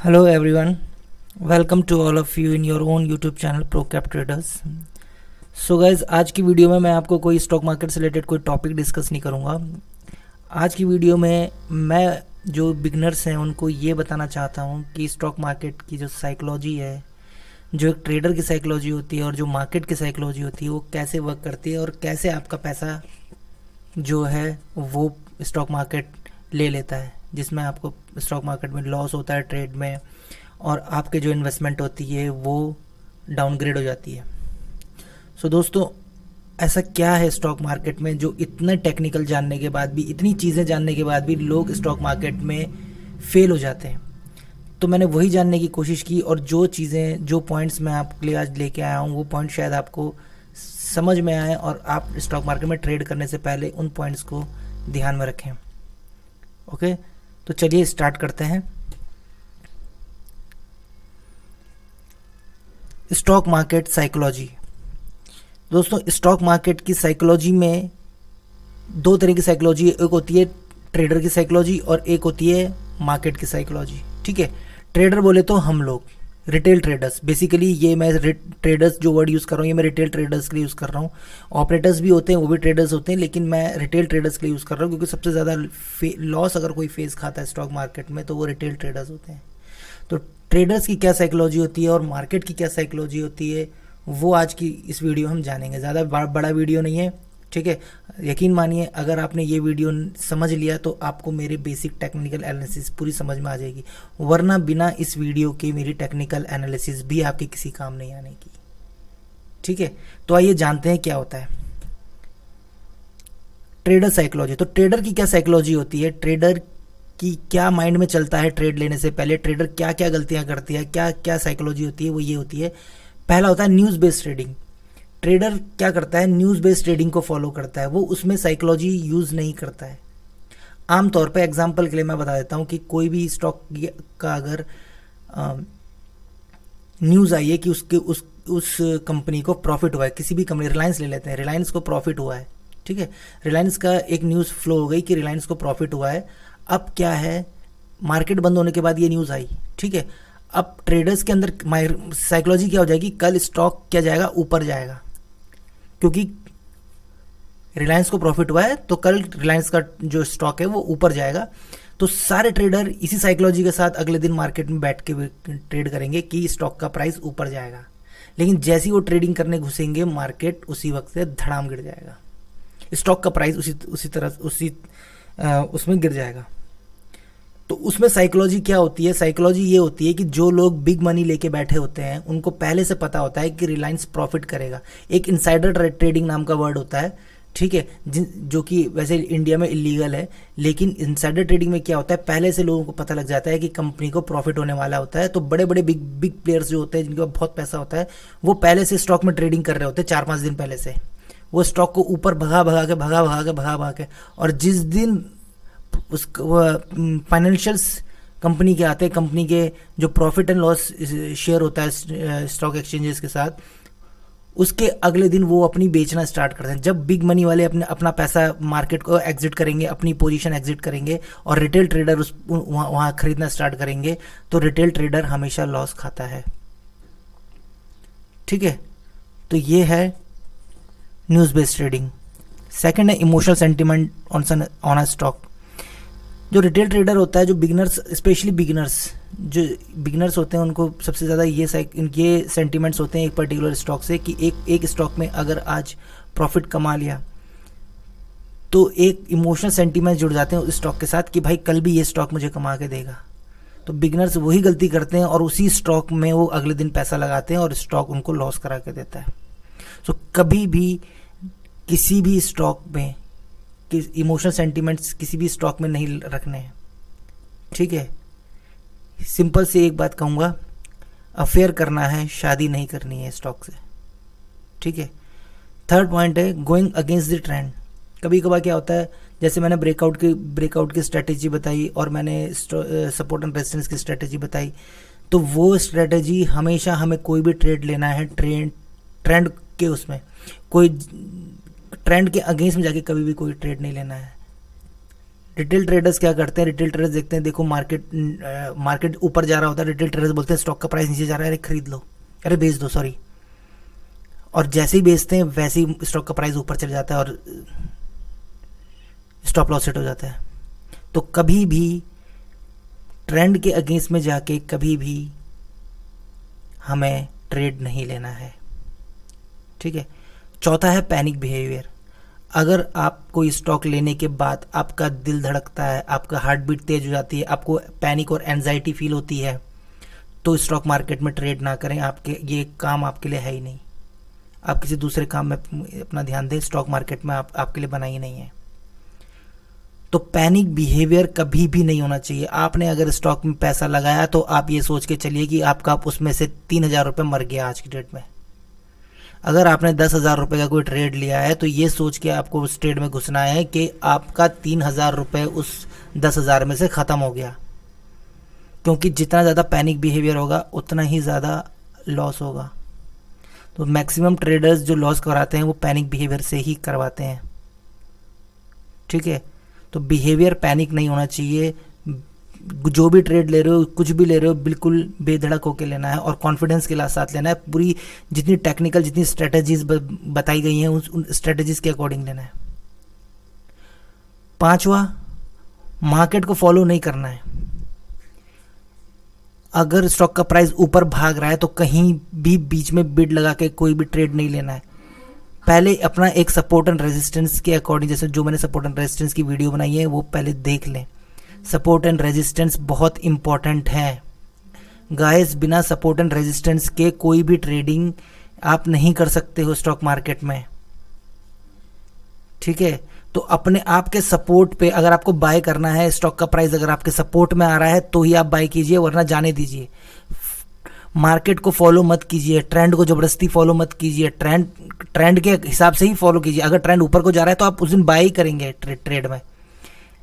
Hello everyone, welcome to all of you in your own YouTube channel ProCap Traders. So guys आज की video में मैं आपको कोई स्टॉक मार्केट से रिलेटेड कोई टॉपिक डिस्कस नहीं करूँगा। आज की वीडियो में मैं जो बिगनर्स हैं उनको ये बताना चाहता हूँ कि स्टॉक मार्केट की जो साइकोलॉजी है, जो एक ट्रेडर की साइकोलॉजी होती है और जो मार्केट की साइकोलॉजी होती है वो कैसे वर्क करती है और कैसे आपका पैसा जो है वो स्टॉक मार्केट ले लेता है, जिसमें आपको स्टॉक मार्केट में लॉस होता है ट्रेड में और आपके जो इन्वेस्टमेंट होती है वो डाउनग्रेड हो जाती है। सो दोस्तों, ऐसा क्या है स्टॉक मार्केट में जो इतने टेक्निकल जानने के बाद भी, इतनी चीज़ें जानने के बाद भी लोग स्टॉक मार्केट में फेल हो जाते हैं? तो मैंने वही जानने की कोशिश की और जो चीज़ें, जो पॉइंट्स मैं आपके लिए आज लेके आया हूँ वो पॉइंट शायद आपको समझ में आए और आप स्टॉक मार्केट में ट्रेड करने से पहले उन पॉइंट्स को ध्यान में रखें। ओके, तो चलिए स्टार्ट करते हैं। Stock market psychology. दोस्तों, स्टॉक मार्केट की साइकोलॉजी में दो तरह की साइकोलॉजी है। एक होती है ट्रेडर की साइकोलॉजी और एक होती है मार्केट की साइकोलॉजी। ठीक है, ट्रेडर बोले तो हम लोग रिटेल ट्रेडर्स, बेसिकली ये मैं ट्रेडर्स जो वर्ड यूज़ कर रहा हूँ ये मैं रिटेल ट्रेडर्स के लिए यूज़ कर रहा हूँ। ऑपरेटर्स भी होते हैं, वो भी ट्रेडर्स होते हैं, लेकिन मैं रिटेल ट्रेडर्स के लिए यूज़ कर रहा हूँ क्योंकि सबसे ज़्यादा लॉस अगर कोई फेस खाता है स्टॉक मार्केट में तो वो रिटेल ट्रेडर्स होते हैं। तो ट्रेडर्स की क्या साइकोलॉजी होती है और मार्केट की क्या साइकोलॉजी होती है वो आज की इस वीडियो हम जानेंगे। ज़्यादा बड़ा वीडियो नहीं है, ठीक है। यकीन मानिए अगर आपने ये वीडियो समझ लिया तो आपको मेरे बेसिक टेक्निकल एनालिसिस पूरी समझ में आ जाएगी, वरना बिना इस वीडियो के मेरी टेक्निकल एनालिसिस भी आपके किसी काम नहीं आने की। ठीक है, तो आइए जानते हैं क्या होता है ट्रेडर साइकोलॉजी। तो ट्रेडर की क्या साइकोलॉजी होती है, ट्रेडर की क्या माइंड में चलता है ट्रेड लेने से पहले, ट्रेडर क्या क्या गलतियां करती है, क्या क्या साइकोलॉजी होती है, वो ये होती है। पहला होता है न्यूज़ बेस्ड ट्रेडिंग। ट्रेडर क्या करता है, न्यूज़ बेस्ड ट्रेडिंग को फॉलो करता है, वो उसमें साइकोलॉजी यूज़ नहीं करता है। आमतौर पे एग्जांपल के लिए मैं बता देता हूँ कि कोई भी स्टॉक का अगर न्यूज़ आई है कि उसके उस कंपनी को प्रॉफिट हुआ है, किसी भी कंपनी, रिलायंस ले लेते हैं, रिलायंस को प्रॉफिट हुआ है, ठीक है, रिलायंस का एक न्यूज़ फ्लो हो गई कि रिलायंस को प्रॉफिट हुआ है। अब क्या है, मार्केट बंद होने के बाद ये न्यूज़ आई, ठीक है। अब ट्रेडर्स के अंदर साइकोलॉजी क्या हो जाएगी, कल स्टॉक क्या जाएगा, ऊपर जाएगा, क्योंकि रिलायंस को प्रॉफिट हुआ है तो कल रिलायंस का जो स्टॉक है वो ऊपर जाएगा। तो सारे ट्रेडर इसी साइकोलॉजी के साथ अगले दिन मार्केट में बैठ के ट्रेड करेंगे कि स्टॉक का प्राइस ऊपर जाएगा, लेकिन जैसे ही वो ट्रेडिंग करने घुसेंगे मार्केट उसी वक्त से धड़ाम गिर जाएगा, स्टॉक का प्राइस उसमें गिर जाएगा। तो उसमें साइकोलॉजी क्या होती है, साइकोलॉजी ये होती है कि जो लोग बिग मनी लेके बैठे होते हैं उनको पहले से पता होता है कि रिलायंस प्रॉफिट करेगा। एक इनसाइडर ट्रेडिंग नाम का वर्ड होता है, ठीक है, जो कि वैसे इंडिया में इलीगल है, लेकिन इनसाइडर ट्रेडिंग में क्या होता है, पहले से लोगों को पता लग जाता है कि कंपनी को प्रॉफिट होने वाला होता है। तो बड़े बड़े बिग प्लेयर्स जो होते हैं जिनके पास बहुत पैसा होता है वो पहले से स्टॉक में ट्रेडिंग कर रहे होते हैं, 4-5 दिन पहले से वो स्टॉक को ऊपर भगा के और जिस दिन उस फाइनेंशियल्स कंपनी के आते हैं, कंपनी के जो प्रॉफिट एंड लॉस शेयर होता है स्टॉक एक्सचेंजेस के साथ, उसके अगले दिन वो अपनी बेचना स्टार्ट करते हैं। जब बिग मनी वाले अपना पैसा मार्केट को एग्जिट करेंगे, अपनी पोजीशन एग्जिट करेंगे और रिटेल ट्रेडर वहाँ खरीदना स्टार्ट करेंगे, तो रिटेल ट्रेडर हमेशा लॉस खाता है। ठीक है, तो ये है न्यूज़ बेस्ड ट्रेडिंग। सेकंड है emotional sentiment on a stock. जो रिटेल ट्रेडर होता है, जो बिगिनर्स, स्पेशली बिगिनर्स होते हैं, उनको सबसे ज़्यादा ये सेंटिमेंट्स होते हैं एक पर्टिकुलर स्टॉक से कि एक स्टॉक में अगर आज प्रॉफिट कमा लिया तो एक इमोशनल सेंटिमेंट जुड़ जाते हैं उस स्टॉक के साथ कि भाई कल भी ये स्टॉक मुझे कमा के देगा। तो बिगिनर्स वही गलती करते हैं और उसी स्टॉक में वो अगले दिन पैसा लगाते हैं और स्टॉक उनको लॉस करा के देता है। तो कभी भी किसी भी स्टॉक में इमोशनल सेंटिमेंट्स किसी भी स्टॉक में नहीं रखने हैं, ठीक है। सिंपल से एक बात कहूँगा, अफेयर करना है, शादी नहीं करनी है स्टॉक से, ठीक है। थर्ड पॉइंट है गोइंग अगेंस्ट द ट्रेंड। कभी कभार क्या होता है, जैसे मैंने ब्रेकआउट की स्ट्रेटेजी बताई और मैंने सपोर्ट एंड रेजिस्टेंस की स्ट्रेटेजी बताई, तो वो स्ट्रेटेजी हमेशा हमें कोई भी ट्रेड लेना है ट्रेंड के उसमें, कोई ट्रेंड के अगेंस्ट में जाके कभी भी कोई ट्रेड नहीं लेना है। रिटेल ट्रेडर्स क्या करते हैं, रिटेल ट्रेडर्स देखते हैं देखो मार्केट ऊपर जा रहा होता है, रिटेल ट्रेडर्स बोलते हैं स्टॉक का प्राइस नीचे जा रहा है, अरे खरीद लो, अरे बेच दो सॉरी, और जैसे ही बेचते हैं वैसे ही स्टॉक का प्राइस ऊपर चले जाता है और स्टॉप लॉस सेट हो जाता है। तो कभी भी ट्रेंड के अगेंस्ट में जाके कभी भी हमें ट्रेड नहीं लेना है, ठीक है। चौथा है पैनिक बिहेवियर। अगर आप कोई स्टॉक लेने के बाद आपका दिल धड़कता है, आपका हार्ट बीट तेज हो जाती है, आपको पैनिक और एंजाइटी फील होती है, तो स्टॉक मार्केट में ट्रेड ना करें। आपके ये काम आपके लिए है ही नहीं, आप किसी दूसरे काम में अपना ध्यान दें, स्टॉक मार्केट में आपके लिए बना ही नहीं है। तो पैनिक बिहेवियर कभी भी नहीं होना चाहिए। आपने अगर स्टॉक में पैसा लगाया तो आप ये सोच के चलिए कि आपका उसमें से 3,000 रुपये मर गया आज की डेट में। अगर आपने 10,000 रुपये का कोई ट्रेड लिया है तो ये सोच के आपको उस ट्रेड में घुसना है कि आपका 3,000 रुपये उस 10,000 में से ख़त्म हो गया, क्योंकि जितना ज़्यादा पैनिक बिहेवियर होगा उतना ही ज़्यादा लॉस होगा। तो मैक्सिमम ट्रेडर्स जो लॉस कराते हैं वो पैनिक बिहेवियर से ही करवाते हैं, ठीक है। तो बिहेवियर पैनिक नहीं होना चाहिए। जो भी ट्रेड ले रहे हो, कुछ भी ले रहे हो, बिल्कुल बेधड़क होकर लेना है और कॉन्फिडेंस के साथ लेना है। पूरी जितनी टेक्निकल जितनी स्ट्रेटजीज बताई गई हैं उन स्ट्रेटजीज के अकॉर्डिंग लेना है। पांचवा, मार्केट को फॉलो नहीं करना है। अगर स्टॉक का प्राइस ऊपर भाग रहा है तो कहीं भी बीच में बिड लगा के कोई भी ट्रेड नहीं लेना है। पहले अपना एक सपोर्ट एंड रेजिस्टेंस के अकॉर्डिंग, जैसे जो मैंने सपोर्ट एंड रेजिस्टेंस की वीडियो बनाई है वो पहले देख लें। सपोर्ट एंड रेजिस्टेंस बहुत इंपॉर्टेंट है गाइस। बिना सपोर्ट एंड रेजिस्टेंस के कोई भी ट्रेडिंग आप नहीं कर सकते हो स्टॉक मार्केट में, ठीक है। तो अपने आप के सपोर्ट पे अगर आपको बाय करना है, स्टॉक का प्राइस अगर आपके सपोर्ट में आ रहा है तो ही आप बाय कीजिए, वरना जाने दीजिए। मार्केट को फॉलो मत कीजिए, ट्रेंड को जबरदस्ती फॉलो मत कीजिए, ट्रेंड के हिसाब से ही फॉलो कीजिए। अगर ट्रेंड ऊपर को जा रहा है तो आप उस दिन बाय ही करेंगे ट्रेड में,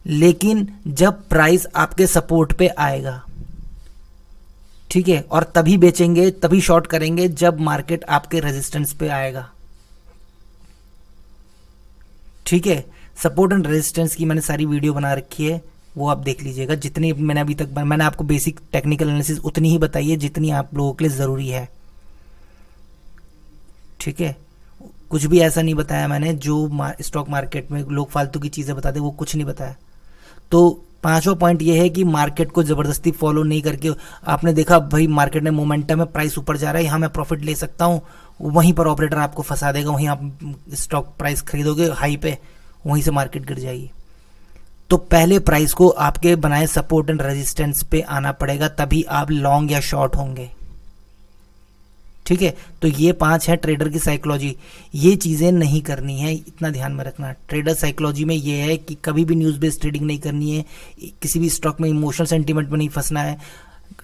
लेकिन जब प्राइस आपके सपोर्ट पे आएगा, ठीक है, और तभी बेचेंगे, तभी शॉर्ट करेंगे जब मार्केट आपके रेजिस्टेंस पे आएगा, ठीक है। सपोर्ट एंड रेजिस्टेंस की मैंने सारी वीडियो बना रखी है, वो आप देख लीजिएगा। जितनी मैंने अभी तक मैंने आपको बेसिक टेक्निकल एनालिसिस उतनी ही बताई है जितनी आप लोगों के लिए ज़रूरी है, ठीक है। कुछ भी ऐसा नहीं बताया मैंने जो स्टॉक मार्केट में लोग फालतू की चीज़ें बताते, वो कुछ नहीं बताया। तो पांचवा पॉइंट ये है कि मार्केट को ज़बरदस्ती फॉलो नहीं करके, आपने देखा भाई मार्केट में मोमेंटम है, प्राइस ऊपर जा रहा है, यहाँ मैं प्रॉफिट ले सकता हूँ, वहीं पर ऑपरेटर आपको फंसा देगा, वहीं आप स्टॉक प्राइस खरीदोगे हाई पे, वहीं से मार्केट गिर जाएगी। तो पहले प्राइस को आपके बनाए सपोर्ट एंड रेजिस्टेंस पे आना पड़ेगा, तभी आप लॉन्ग या शॉर्ट होंगे, ठीक है। तो ये 5 है ट्रेडर की साइकोलॉजी। ये चीज़ें नहीं करनी है, इतना ध्यान में रखना। ट्रेडर साइकोलॉजी में ये है कि कभी भी न्यूज़ बेस्ड ट्रेडिंग नहीं करनी है, किसी भी स्टॉक में इमोशनल सेंटीमेंट में नहीं फंसना है,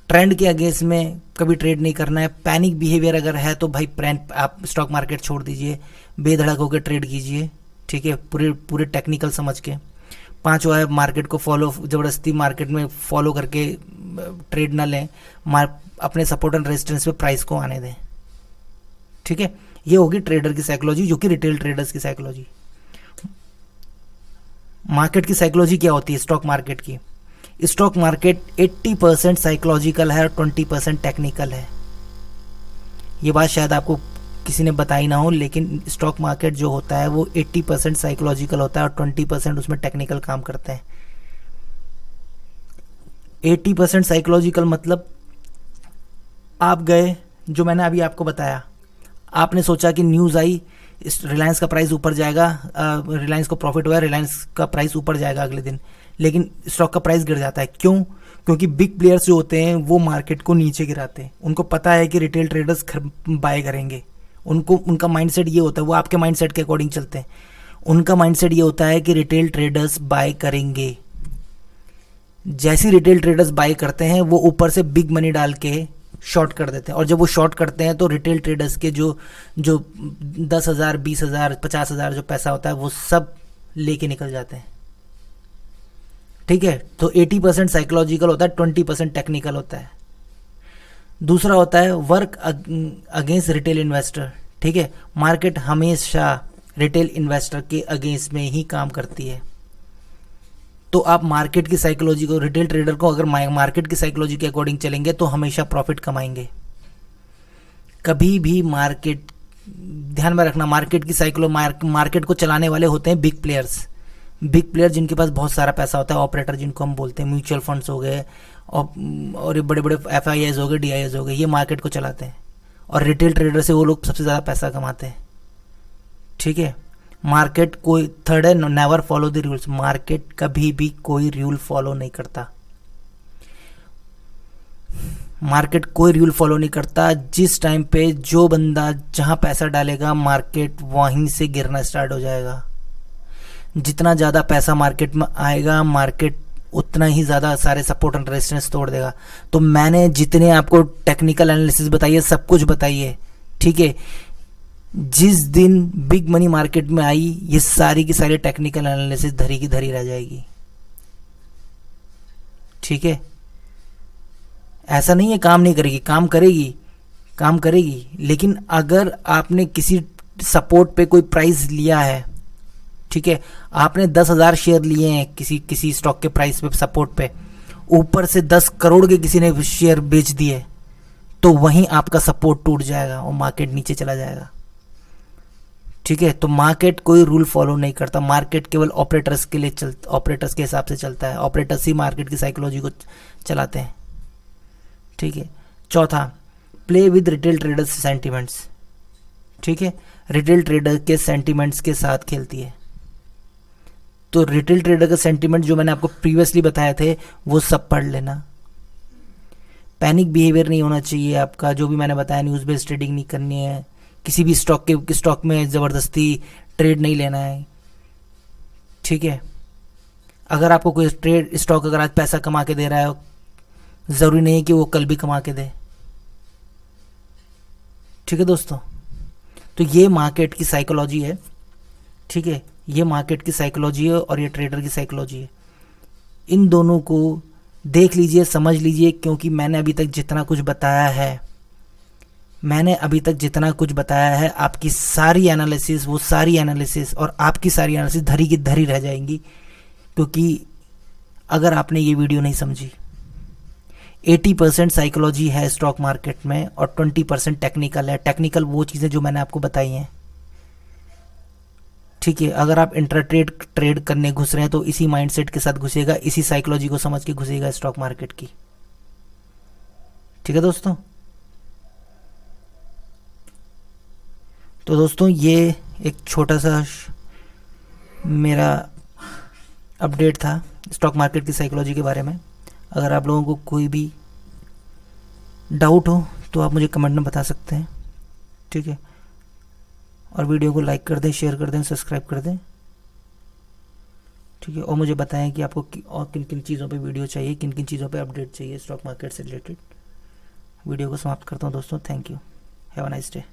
ट्रेंड के अगेंस्ट में कभी ट्रेड नहीं करना है। पैनिक बिहेवियर अगर है तो भाई आप स्टॉक मार्केट छोड़ दीजिए, बेधड़क होकर ट्रेड कीजिए, ठीक है, पूरे टेक्निकल समझ के। 5वां है मार्केट को फॉलो, ज़बरदस्ती मार्केट में फॉलो करके ट्रेड ना लें, अपने सपोर्ट एंड रेजिस्टेंस पे प्राइस को आने दें, ठीक है। ये होगी ट्रेडर की साइकोलॉजी, जो कि रिटेल ट्रेडर्स की साइकोलॉजी। मार्केट की साइकोलॉजी क्या होती है स्टॉक मार्केट की? स्टॉक मार्केट 80% साइकोलॉजिकल है और 20% टेक्निकल है। ये बात शायद आपको किसी ने बताई ना हो, लेकिन स्टॉक मार्केट जो होता है वो 80% साइकोलॉजिकल होता है और 20% उसमें टेक्निकल काम करते हैं। 80% साइकोलॉजिकल मतलब आप गए, जो मैंने अभी आपको बताया, आपने सोचा कि न्यूज़ आई रिलायंस का प्राइस ऊपर जाएगा, रिलायंस को प्रॉफिट हुआ है, रिलायंस का प्राइस ऊपर जाएगा अगले दिन, लेकिन स्टॉक का प्राइस गिर जाता है। क्यों? क्योंकि बिग प्लेयर्स जो होते हैं वो मार्केट को नीचे गिराते हैं। उनको पता है कि रिटेल ट्रेडर्स बाय करेंगे, उनका माइंडसेट ये होता है, वो आपके माइंडसेट के अकॉर्डिंग चलते हैं। उनका माइंडसेट ये होता है कि रिटेल ट्रेडर्स बाय करेंगे। जैसे रिटेल ट्रेडर्स बाय करते हैं वो ऊपर से बिग मनी डाल के शॉर्ट कर देते हैं, और जब वो शॉर्ट करते हैं तो रिटेल ट्रेडर्स के जो 10,000 20,000 50,000 जो पैसा होता है वो सब लेके निकल जाते हैं, ठीक है। तो 80% साइकोलॉजिकल होता है, 20% टेक्निकल होता है। दूसरा होता है वर्क अगेंस्ट रिटेल इन्वेस्टर, ठीक है। मार्केट हमेशा रिटेल इन्वेस्टर के अगेंस्ट में ही काम करती है। तो आप मार्केट की साइकोलॉजी को, रिटेल ट्रेडर को अगर मार्केट की साइकोलॉजी के अकॉर्डिंग चलेंगे तो हमेशा प्रॉफिट कमाएंगे। कभी भी मार्केट, ध्यान में रखना, मार्केट की मार्केट को चलाने वाले होते हैं बिग प्लेयर्स। बिग प्लेयर जिनके पास बहुत सारा पैसा होता है, ऑपरेटर जिनको हम बोलते हैं, म्यूचुअल फंड्स हो गए और ये बड़े बड़े FIIs हो गए, DIs हो गए, ये मार्केट को चलाते हैं। और रिटेल ट्रेडर से वो लोग सबसे ज़्यादा पैसा कमाते हैं। ठीक है, मार्केट कोई, थर्ड है never follow the rules. Market कभी भी कोई रूल फॉलो नहीं करता। मार्केट कोई रूल फॉलो नहीं करता। जिस टाइम पे जो बंदा जहां पैसा डालेगा, मार्केट वहीं से गिरना स्टार्ट हो जाएगा। जितना ज़्यादा पैसा मार्केट में आएगा, मार्केट उतना ही ज़्यादा सारे सपोर्ट एंड रेजिस्टेंस तोड़ देगा। तो मैंने जितने आपको टेक्निकल एनालिसिस बताई है, सब कुछ बताई है। ठीक है, जिस दिन बिग मनी मार्केट में आई, ये सारी की सारी टेक्निकल एनालिसिस धरी की धरी रह जाएगी। ठीक है, ऐसा नहीं है काम नहीं करेगी, काम करेगी, काम करेगी। लेकिन अगर आपने किसी सपोर्ट पे कोई प्राइस लिया है, ठीक है, आपने 10,000 शेयर लिए हैं किसी स्टॉक के प्राइस पे, सपोर्ट पे, ऊपर से 10 करोड़ के किसी ने शेयर बेच दिए, तो वहीं आपका सपोर्ट टूट जाएगा और मार्केट नीचे चला जाएगा। ठीक है, तो मार्केट कोई रूल फॉलो नहीं करता। मार्केट केवल ऑपरेटर्स के लिए ऑपरेटर्स के हिसाब से चलता है। ऑपरेटर्स ही मार्केट की साइकोलॉजी को चलाते हैं। ठीक है, चौथा, play with retail traders sentiments. ठीक है, रिटेल ट्रेडर के सेंटिमेंट्स के साथ खेलती है। तो रिटेल ट्रेडर का सेंटिमेंट जो मैंने आपको प्रीवियसली बताए थे, वो सब पढ़ लेना। पैनिक बिहेवियर नहीं होना चाहिए आपका, जो भी मैंने बताया, न्यूज़ बेस्ड ट्रेडिंग नहीं करनी है, किसी भी स्टॉक में ज़बरदस्ती ट्रेड नहीं लेना है। ठीक है, अगर आपको कोई स्टॉक अगर आज पैसा कमा के दे रहा है, ज़रूरी नहीं है कि वो कल भी कमा के दे। ठीक है दोस्तों, तो ये मार्केट की साइकोलॉजी है। ठीक है, ये मार्केट की साइकोलॉजी है और ये ट्रेडर की साइकोलॉजी है। इन दोनों को देख लीजिए, समझ लीजिए, क्योंकि मैंने अभी तक जितना कुछ बताया है, आपकी सारी एनालिसिस, वो सारी एनालिसिस और आपकी सारी एनालिसिस धरी की धरी रह जाएंगी। क्योंकि अगर आपने ये वीडियो नहीं समझी, 80% साइकोलॉजी है स्टॉक मार्केट में और 20% टेक्निकल है। टेक्निकल वो चीज़ें जो मैंने आपको बताई हैं। ठीक है, अगर आप ट्रेड करने घुस रहे हैं तो इसी माइंडसेट के साथ घुसेगा, इसी साइकोलॉजी को समझ के घुसेगा स्टॉक मार्केट की। ठीक है दोस्तों, तो दोस्तों ये एक छोटा सा मेरा अपडेट था स्टॉक मार्केट की साइकोलॉजी के बारे में। अगर आप लोगों को कोई भी डाउट हो तो आप मुझे कमेंट में बता सकते हैं। ठीक है, और वीडियो को लाइक कर दें, शेयर कर दें, सब्सक्राइब कर दें। ठीक है, और मुझे बताएं कि आपको और किन किन चीज़ों पे वीडियो चाहिए, किन किन चीज़ों पे अपडेट चाहिए स्टॉक मार्केट से रिलेटेड। वीडियो को समाप्त करता हूँ दोस्तों। Thank you, have a nice day.